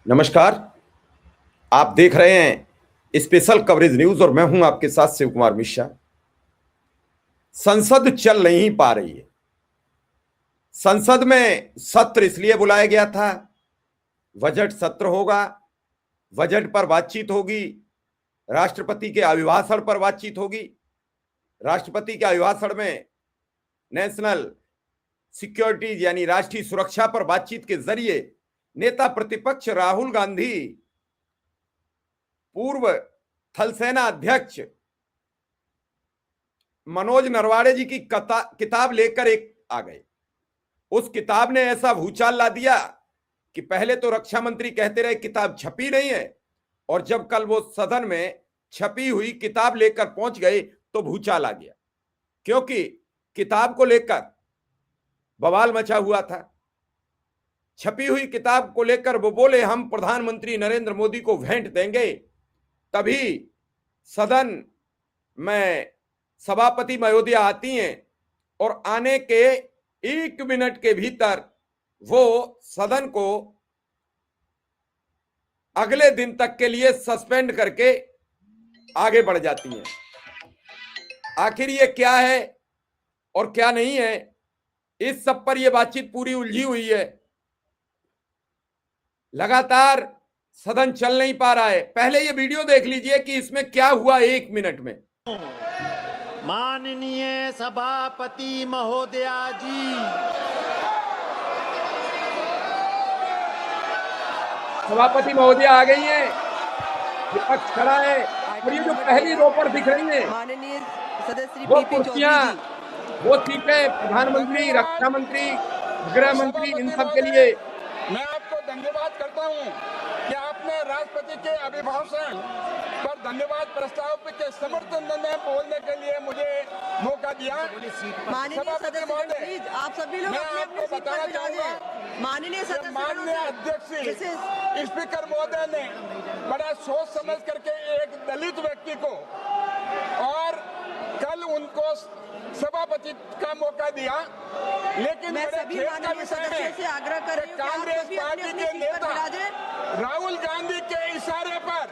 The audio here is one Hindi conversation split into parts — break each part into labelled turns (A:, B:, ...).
A: नमस्कार। आप देख रहे हैं स्पेशल कवरेज न्यूज और मैं हूं आपके साथ शिव कुमार मिश्रा। संसद चल नहीं पा रही है। संसद में सत्र इसलिए बुलाया गया था, बजट सत्र होगा, बजट पर बातचीत होगी, राष्ट्रपति के अभिभाषण पर बातचीत होगी। राष्ट्रपति के अभिभाषण में नेशनल सिक्योरिटी यानी राष्ट्रीय सुरक्षा पर बातचीत के जरिए नेता प्रतिपक्ष राहुल गांधी पूर्व थल सेना अध्यक्ष मनोज नरवाड़े जी की किताब लेकर आ गए। उस किताब ने ऐसा भूचाल ला दिया कि पहले तो रक्षा मंत्री कहते रहे किताब छपी नहीं है, और जब कल वो सदन में छपी हुई किताब लेकर पहुंच गए तो भूचाल आ गया, क्योंकि किताब को लेकर बवाल मचा हुआ था। छपी हुई किताब को लेकर वो बोले हम प्रधानमंत्री नरेंद्र मोदी को भेंट देंगे। तभी सदन में सभापति महोदया आती हैं और आने के 1 मिनट के भीतर वो सदन को अगले दिन तक के लिए सस्पेंड करके आगे बढ़ जाती हैं। आखिर ये क्या है और क्या नहीं है, इस सब पर यह बातचीत पूरी उलझी हुई है। लगातार सदन चल नहीं पा रहा है। पहले ये वीडियो देख लीजिए कि इसमें क्या हुआ 1 मिनट में।
B: माननीय सभापति महोदया जी,
A: सभापति महोदया आ गई हैं, विपक्ष खड़ा है और ये जो पहली रो पर दिख रही है
C: माननीय सदस्य
A: वो
C: पीपी
A: कुर्सियां, वो सीटें प्रधानमंत्री, रक्षा मंत्री, गृह मंत्री, इन सब के लिए।
D: मैं आपको धन्यवाद करता हूं कि आपने राष्ट्रपति के अभिभाषण पर धन्यवाद प्रस्ताव के समर्थन में बोलने के लिए मुझे मौका दिया।
C: माननीय सदस्य प्लीज आप सभी लोग अपने अपने सीट पर
D: चाहूंगा
C: माननीय सदस्य
D: माननीय अध्यक्ष स्पीकर महोदय ने बड़ा सोच समझ करके एक दलित व्यक्ति को और कल उनको सभापति का मौका दिया, लेकिन
C: मैं सभी माननीय सदस्यों से आग्रह कर रही हूं कि आप
D: कांग्रेस
C: सभी
D: पार्टी
C: अपने
D: के
C: अपने सीट पर बिराजे।
D: राहुल गांधी के इशारे पर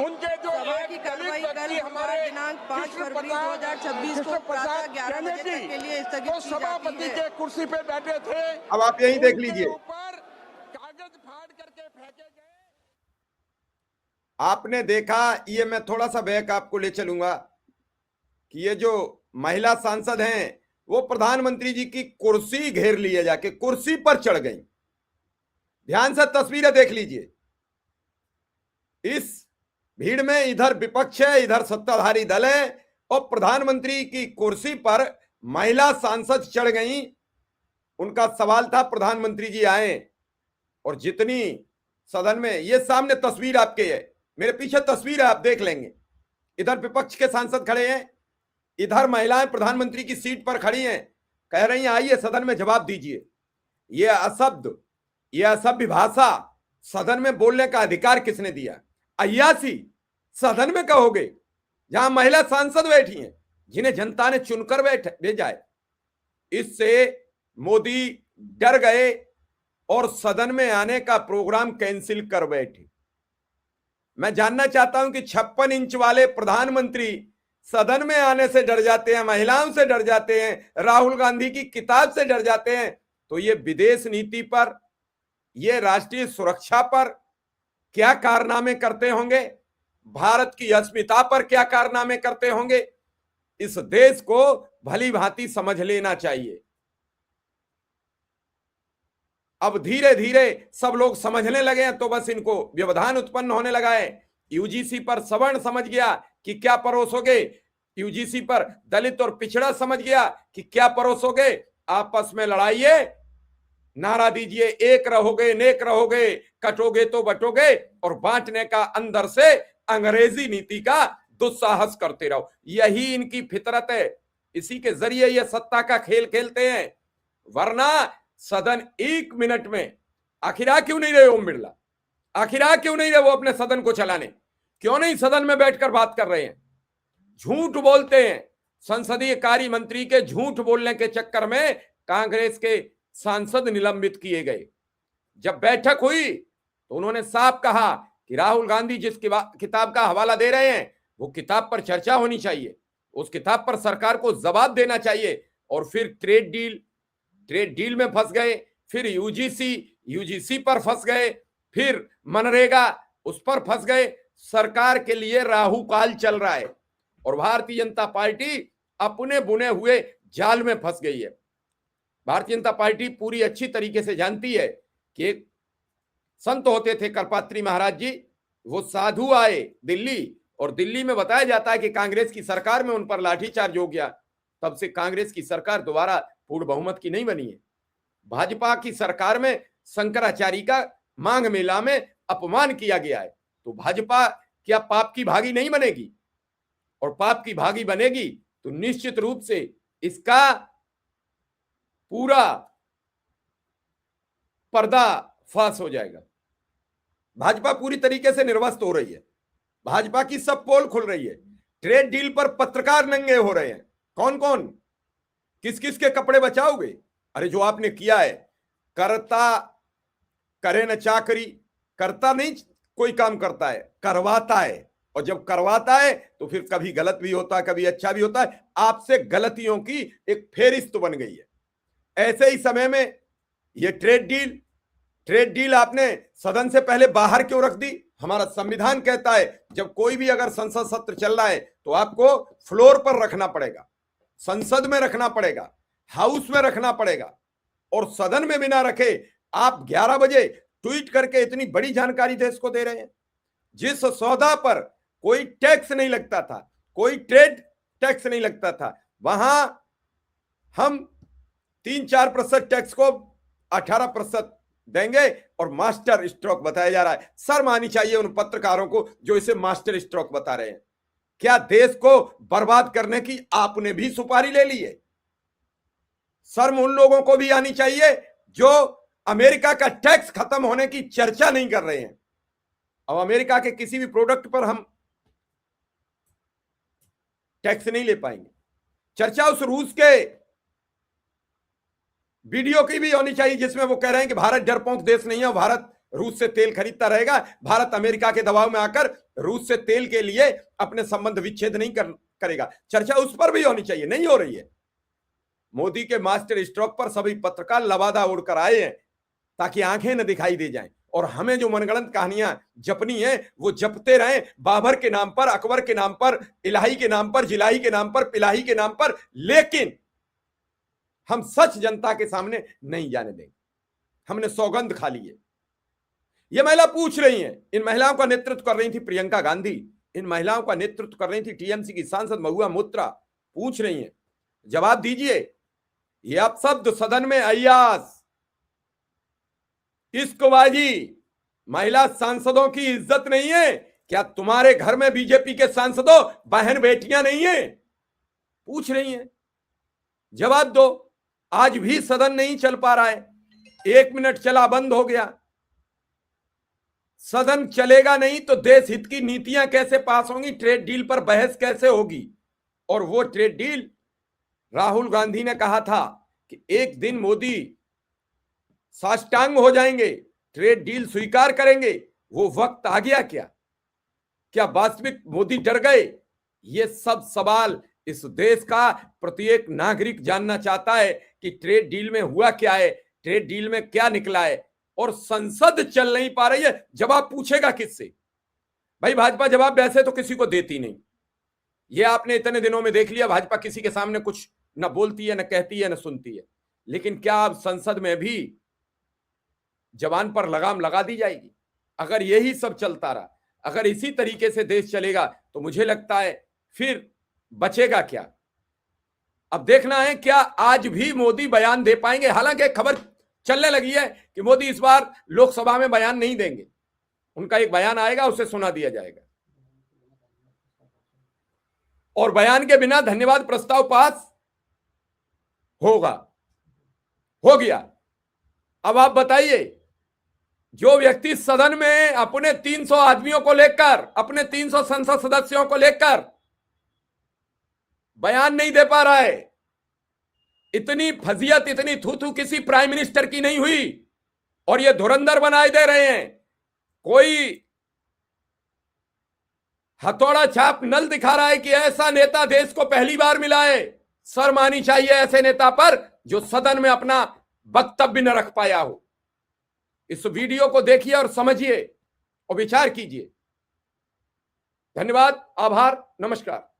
D: उनके जो
C: सभा की कार्रवाई कल हमारे दिनांक 5 फरवरी 2026 को प्रातः 11 बजे तक के लिए स्थगित
D: तो
C: की
D: सभापति
C: जाती है।
D: के कुर्सी पे बैठे थे।
A: अब आप यही देख लीजिए,
D: ऊपर कागज फाड़ करके फेंके गए।
A: आपने देखा। ये मैं थोड़ा सा बैक आपको ले चलूंगा कि ये जो महिला सांसद हैं वो प्रधानमंत्री जी की कुर्सी घेर लिए, जाके कुर्सी पर चढ़ गई। ध्यान से तस्वीरें देख लीजिए। इस भीड़ में इधर विपक्ष है, इधर सत्ताधारी दल है, और प्रधानमंत्री की कुर्सी पर महिला सांसद चढ़ गई। उनका सवाल था प्रधानमंत्री जी आए, और जितनी सदन में, ये सामने तस्वीर आपके है, मेरे पीछे तस्वीर है, आप देख लेंगे। इधर विपक्ष के सांसद खड़े हैं, इधर महिलाएं प्रधानमंत्री की सीट पर खड़ी हैं, कह रही हैं आइए सदन में जवाब दीजिए। ये अशब्द, ये असभ्य भाषा सदन में बोलने का अधिकार किसने दिया? अय्यासी सदन में कहोगे जहां महिला सांसद बैठी हैं, जिन्हें जनता ने चुनकर भेजा है। इससे मोदी डर गए और सदन में आने का प्रोग्राम कैंसिल कर बैठे। मैं जानना चाहता हूं कि 56 इंच वाले प्रधानमंत्री सदन में आने से डर जाते हैं, महिलाओं से डर जाते हैं, राहुल गांधी की किताब से डर जाते हैं, तो ये विदेश नीति पर, ये राष्ट्रीय सुरक्षा पर क्या कारनामे करते होंगे, भारत की अस्मिता पर क्या कारनामे करते होंगे, इस देश को भली भांति समझ लेना चाहिए। अब धीरे धीरे सब लोग समझने लगे हैं, तो बस इनको व्यवधान उत्पन्न होने लगा है। यूजीसी पर सवर्ण समझ गया कि क्या परोसोगे, यूजीसी पर दलित और पिछड़ा समझ गया कि क्या परोसोगे, आपस में लड़ाइए, नारा दीजिए, एक रहोगे नेक रहोगे, कटोगे तो बटोगे, और बांटने का अंदर से अंग्रेजी नीति का दुस्साहस करते रहो। यही इनकी फितरत है, इसी के जरिए ये सत्ता का खेल खेलते हैं। वरना सदन 1 मिनट में, आखिर आ क्यों नहीं रहे ओम बिरला, आखिर आ क्यों नहीं रहे वो अपने सदन को चलाने, क्यों नहीं सदन में बैठकर बात कर रहे हैं? झूठ बोलते हैं। संसदीय कार्य मंत्री के झूठ बोलने के चक्कर में कांग्रेस के सांसद निलंबित किए गए। जब बैठक हुई तो उन्होंने साफ कहा कि राहुल गांधी जिस किताब का हवाला दे रहे हैं वो किताब पर चर्चा होनी चाहिए, उस किताब पर सरकार को जवाब देना चाहिए। और फिर ट्रेड डील में फंस गए, फिर यूजीसी पर फंस गए, फिर मनरेगा उस पर फंस गए। सरकार के लिए राहु काल चल रहा है और भारतीय जनता पार्टी अपने बुने हुए जाल में फंस गई है। भारतीय जनता पार्टी पूरी अच्छी तरीके से जानती है कि एक संत होते थे करपात्री महाराज जी, वो साधु आए दिल्ली और दिल्ली में बताया जाता है कि कांग्रेस की सरकार में उन पर लाठीचार्ज हो गया। तब से कांग्रेस की सरकार दोबारा पूर्ण बहुमत की नहीं बनी है। भाजपा की सरकार में शंकराचार्य का मांग मेला में अपमान किया गया है। तो भाजपा क्या पाप की भागी नहीं बनेगी? और पाप की भागी बनेगी तो निश्चित रूप से इसका पूरा पर्दा फाश हो जाएगा। भाजपा पूरी तरीके से निर्वस्त हो रही है, भाजपा की सब पोल खुल रही है। ट्रेड डील पर पत्रकार नंगे हो रहे हैं। कौन कौन किस किस के कपड़े बचाओगे? अरे जो आपने किया है, करता करे न चाकरी, करता नहीं कोई काम करता है, करवाता है। और जब करवाता है तो फिर कभी गलत भी होता है, कभी अच्छा भी होता है। आपसे गलतियों की एक फेहरिस्त बन गई है। ऐसे ही समय में ये ट्रेड डील आपने सदन से पहले बाहर क्यों रख दी? हमारा संविधान कहता है जब कोई भी अगर संसद सत्र चल रहा है तो आपको फ्लोर पर रखना पड़ेगा, संसद में रखना पड़ेगा, हाउस में रखना पड़ेगा। और सदन में बिना रखे आप 11 बजे ट्वीट करके इतनी बड़ी जानकारी देश को दे रहे हैं। जिस सौदा पर कोई टैक्स नहीं लगता था, कोई ट्रेड टैक्स नहीं लगता था, वहां हम 3-4% टैक्स को 18% देंगे और मास्टर स्ट्रोक बताया जा रहा है। शर्म आनी चाहिए उन पत्रकारों को जो इसे मास्टर स्ट्रोक बता रहे हैं। क्या देश को बर्बाद करने की आपने भी सुपारी ले ली है? शर्म उन लोगों को भी आनी चाहिए जो अमेरिका का टैक्स खत्म होने की चर्चा नहीं कर रहे हैं। अब अमेरिका के किसी भी प्रोडक्ट पर हम टैक्स नहीं ले पाएंगे। चर्चा उस रूस के वीडियो की भी होनी चाहिए जिसमें वो कह रहे हैं कि भारत डरपोक देश नहीं है, भारत रूस से तेल खरीदता रहेगा, भारत अमेरिका के दबाव में आकर रूस से तेल के लिए अपने संबंध विच्छेद नहीं करेगा। चर्चा उस पर भी होनी चाहिए, नहीं हो रही है। मोदी के मास्टर स्ट्रोक पर सभी पत्रकार लबादा उड़कर आए हैं ताकि आंखें न दिखाई दे जाएं और हमें जो मनगढ़ंत कहानियां जपनी है वो जपते रहें, बाबर के नाम पर, अकबर के नाम पर, इलाही के नाम पर, जिलाही के नाम पर, पिलाही के नाम पर, लेकिन हम सच जनता के सामने नहीं जाने देंगे। हमने सौगंध खा ली है। ये महिला पूछ रही हैं, इन महिलाओं का नेतृत्व कर रही थी प्रियंका गांधी, इन महिलाओं का नेतृत्व कर रही थी टीएमसी की सांसद महुआ मोइत्रा, पूछ रही हैं जवाब दीजिए। ये आप शब्द सदन में अय्यास, इश्कबाजी, महिला सांसदों की इज्जत नहीं है क्या? तुम्हारे घर में बीजेपी के सांसदों बहन बेटियां नहीं है? पूछ रही हैं, जवाब दो। आज भी सदन नहीं चल पा रहा है, 1 मिनट चला बंद हो गया। सदन चलेगा नहीं तो देश हित की नीतियां कैसे पास होंगी? ट्रेड डील पर बहस कैसे होगी? और वो ट्रेड डील राहुल गांधी ने कहा था कि एक दिन मोदी साष्टांग हो जाएंगे, ट्रेड डील स्वीकार करेंगे। वो वक्त आ गया क्या? क्या वास्तविक मोदी डर गए? ये सब सवाल इस देश का प्रत्येक नागरिक जानना चाहता है कि ट्रेड डील में हुआ क्या है, ट्रेड डील में क्या निकला है। और संसद चल नहीं पा रही है, जवाब पूछेगा किससे? भाई भाजपा जवाब वैसे तो किसी को देती नहीं, ये आपने इतने दिनों में देख लिया। भाजपा किसी के सामने कुछ न बोलती है, न कहती है, न सुनती है। लेकिन क्या अब संसद में भी जवान पर लगाम लगा दी जाएगी? अगर यही सब चलता रहा, अगर इसी तरीके से देश चलेगा तो मुझे लगता है फिर बचेगा क्या? अब देखना है क्या आज भी मोदी बयान दे पाएंगे। हालांकि खबर चलने लगी है कि मोदी इस बार लोकसभा में बयान नहीं देंगे, उनका एक बयान आएगा, उसे सुना दिया जाएगा और बयान के बिना धन्यवाद प्रस्ताव पास होगा। हो गया। अब आप बताइए, जो व्यक्ति सदन में अपने 300 आदमियों को लेकर, अपने 300 संसद सदस्यों को लेकर बयान नहीं दे पा रहा है, इतनी फजीयत, इतनी थू किसी प्राइम मिनिस्टर की नहीं हुई और ये धुरंधर बनाए दे रहे हैं कोई हथौड़ा छाप नल दिखा रहा है कि ऐसा नेता देश को पहली बार मिला है। शर्म आनी चाहिए ऐसे नेता पर जो सदन में अपना वक्तव्य न रख पाया हो। इस वीडियो को देखिए और समझिए और विचार कीजिए। धन्यवाद, आभार, नमस्कार।